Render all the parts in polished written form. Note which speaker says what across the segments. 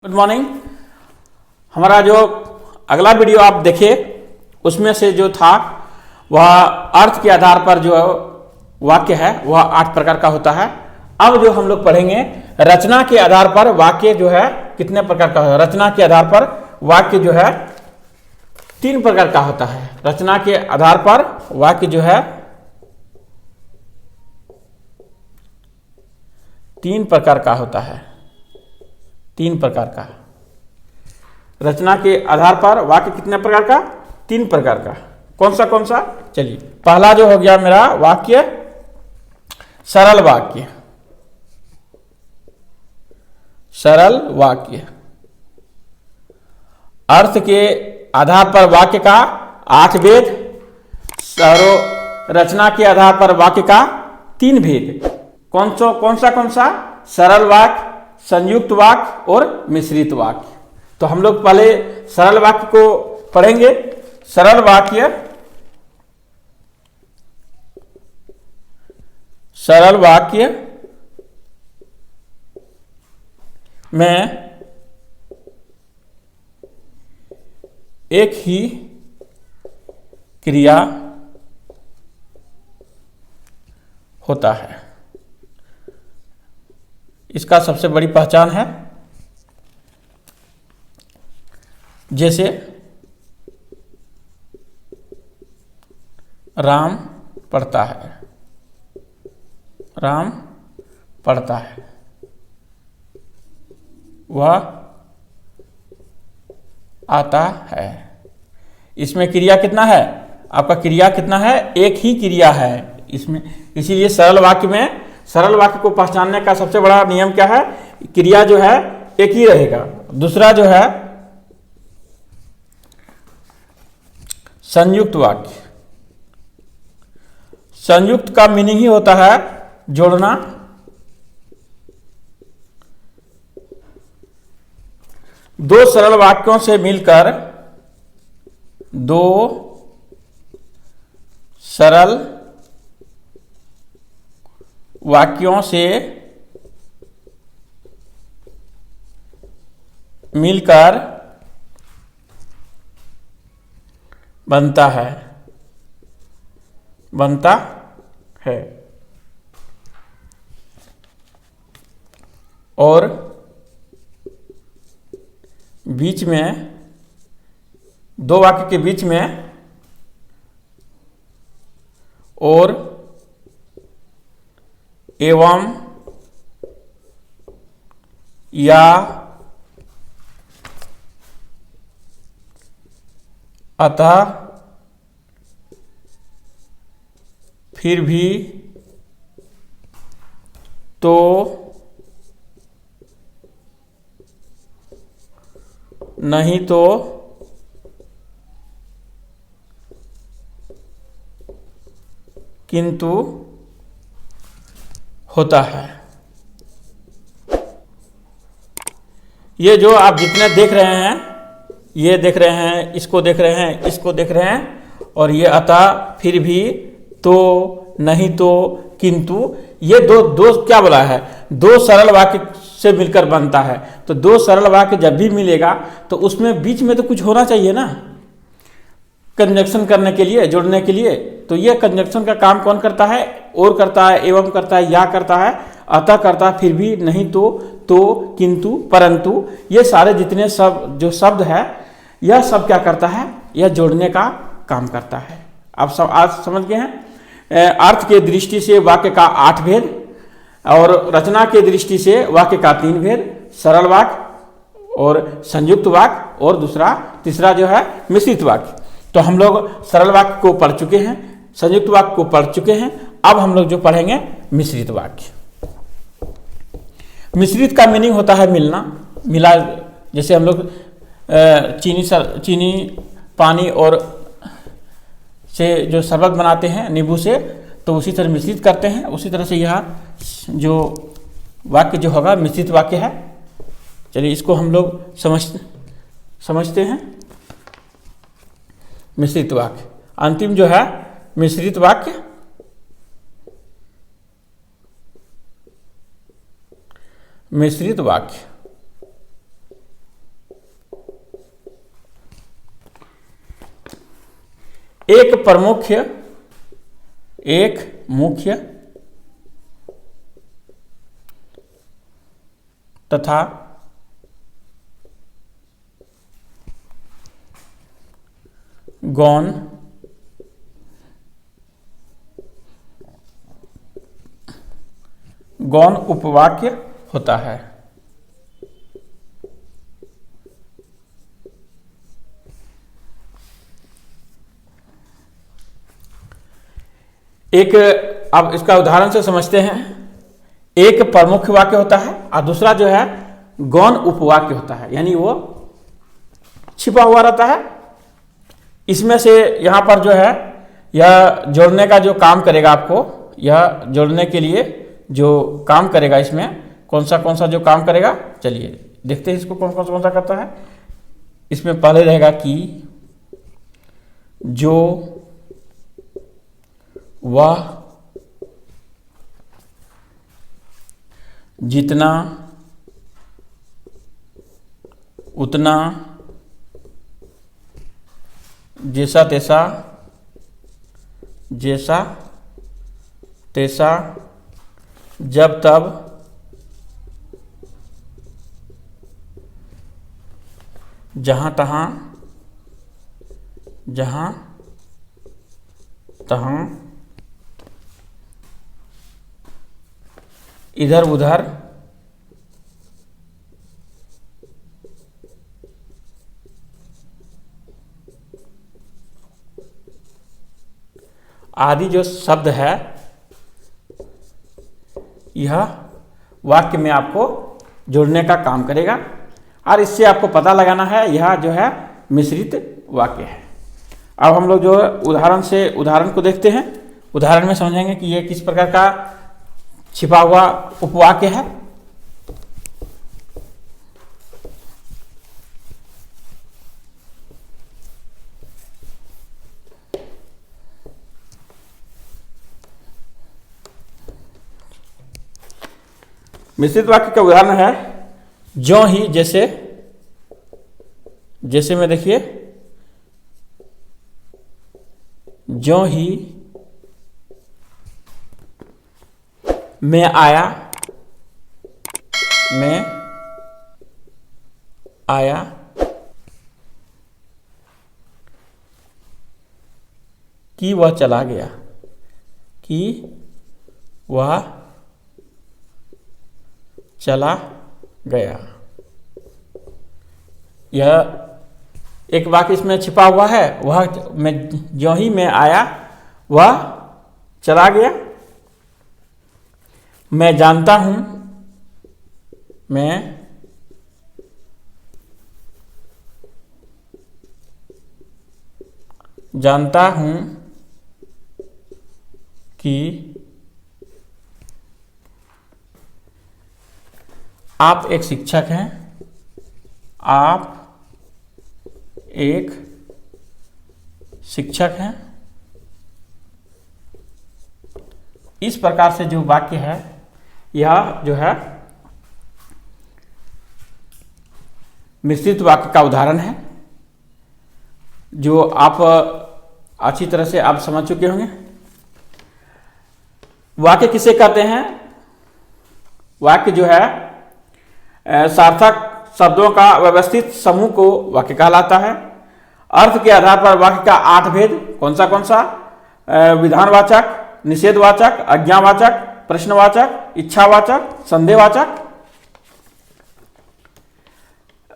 Speaker 1: Good morning. हमारा जो अगला वीडियो आप देखे उसमें से जो था वह अर्थ के आधार पर जो वाक्य है वह 8 प्रकार का होता है। अब जो हम लोग पढ़ेंगे रचना के आधार पर वाक्य जो है कितने प्रकार का है। रचना के आधार पर वाक्य जो है 3 प्रकार का होता है। रचना के आधार पर वाक्य जो है 3 प्रकार का होता है। 3 प्रकार का रचना के आधार पर वाक्य कितने प्रकार का? 3 प्रकार का। कौन सा? चलिए, पहला जो हो गया मेरा वाक्य सरल वाक्य। सरल वाक्य अर्थ के आधार पर वाक्य का 8 भेद, रचना के आधार पर वाक्य का 3 भेद। कौन सा? सरल वाक्य, संयुक्त वाक्य और मिश्रित वाक्य। तो हम लोग पहले सरल वाक्य को पढ़ेंगे। सरल वाक्य में एक ही क्रिया होता है। इसका सबसे बड़ी पहचान है, जैसे राम पढ़ता है, राम पढ़ता है। वह आता है। इसमें क्रिया कितना है? आपका क्रिया कितना है? एक ही क्रिया है इसमें। इसीलिए सरल वाक्य को पहचानने का सबसे बड़ा नियम क्या है? क्रिया जो है एक ही रहेगा। दूसरा जो है संयुक्त वाक्य। संयुक्त का मीनिंग ही होता है जोड़ना। दो सरल वाक्यों से मिलकर दो सरल वाक्यों से मिलकर बनता है और बीच में दो वाक्य के बीच में और एवं या अतः फिर भी तो नहीं तो किंतु होता है। ये जो आप जितने देख रहे हैं, ये देख रहे हैं, इसको देख रहे हैं, इसको देख रहे हैं, और ये अतः, फिर भी, तो, नहीं तो, किंतु, ये दो क्या बोला है? दो सरल वाक्य से मिलकर बनता है। तो दो सरल वाक्य जब भी मिलेगा तो उसमें बीच में तो कुछ होना चाहिए ना, कंजक्शन करने के लिए, जोड़ने के लिए। तो ये कंजक्शन का काम कौन करता है? और करता है, एवं करता है, या करता है, अतः करता है, फिर भी, नहीं तो, किंतु, परंतु, ये सारे जितने जो शब्द है, यह सब क्या करता है? यह जोड़ने का काम करता है। आप सब आज समझ गए हैं। अर्थ के दृष्टि से वाक्य का 8 भेद और रचना के दृष्टि से वाक्य का 3 भेद। सरल वाक्य और संयुक्त वाक्य और तीसरा जो है मिश्रित वाक्य। तो हम लोग सरल वाक्य को पढ़ चुके हैं, संयुक्त वाक्य को पढ़ चुके हैं। अब हम लोग जो पढ़ेंगे मिश्रित वाक्य। मिश्रित का मीनिंग होता है मिला। जैसे हम लोग चीनी पानी और से जो शरबत बनाते हैं नींबू से, तो उसी तरह मिश्रित करते हैं। उसी तरह से यह जो वाक्य जो होगा मिश्रित वाक्य है। चलिए इसको हम लोग समझते हैं। मिश्रित वाक्य अंतिम जो है मिश्रित वाक्य। मिश्रित वाक्य एक मुख्य तथा गौण उपवाक्य होता है। एक, अब इसका उदाहरण से समझते हैं। एक प्रमुख वाक्य होता है और दूसरा जो है गौण उपवाक्य होता है, यानी वो छिपा हुआ रहता है। इसमें से यहाँ पर जो है यह जोड़ने का जो काम करेगा, आपको यह जोड़ने के लिए जो काम करेगा, इसमें कौन सा जो काम करेगा, चलिए देखते हैं इसको कौन सा करता है। इसमें पहले रहेगा कि जो वह जितना उतना जैसा तैसा जब तब जहाँ तहाँ इधर उधर आदि जो शब्द है, यह वाक्य में आपको जोड़ने का काम करेगा और इससे आपको पता लगाना है यह जो है मिश्रित वाक्य है। अब हम लोग जो उदाहरण को देखते हैं। उदाहरण में समझेंगे कि यह किस प्रकार का छिपा हुआ उपवाक्य है। मिश्रित वाक्य का उदाहरण है ज्यों ही, जैसे में देखिए, ज्यों ही मैं आया कि वह चला गया, यह एक वाक्य इसमें छिपा हुआ है। वह मैं ज्यों ही मैं आया वह चला गया। मैं जानता हूं कि आप एक शिक्षक हैं। इस प्रकार से जो वाक्य है, यह जो है मिश्रित वाक्य का उदाहरण है, जो आप अच्छी तरह से आप समझ चुके होंगे। वाक्य किसे कहते हैं? वाक्य जो है सार्थक शब्दों का व्यवस्थित समूह को वाक्य कहलाता है। अर्थ के आधार पर वाक्य का 8 भेद कौन सा? विधानवाचक, निषेधवाचक, आज्ञावाचक, प्रश्नवाचक, इच्छावाचक, संदेहवाचक,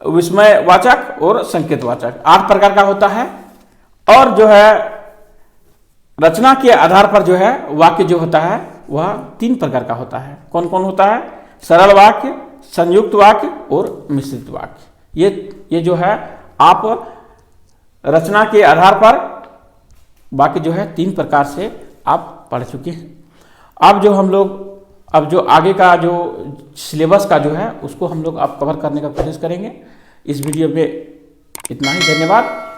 Speaker 1: विस्मयवाचक और संकेतवाचक, 8 प्रकार का होता है। और जो है रचना के आधार पर जो है वाक्य जो होता है वह 3 प्रकार का होता है। कौन कौन होता है? सरल वाक्य, संयुक्त वाक्य और मिश्रित वाक्य। ये जो है आप रचना के आधार पर वाक्य जो है 3 प्रकार से आप पढ़ चुके हैं। अब जो आगे का जो सिलेबस का जो है उसको हम लोग अब कवर करने का कोशिश करेंगे। इस वीडियो पे इतना ही, धन्यवाद।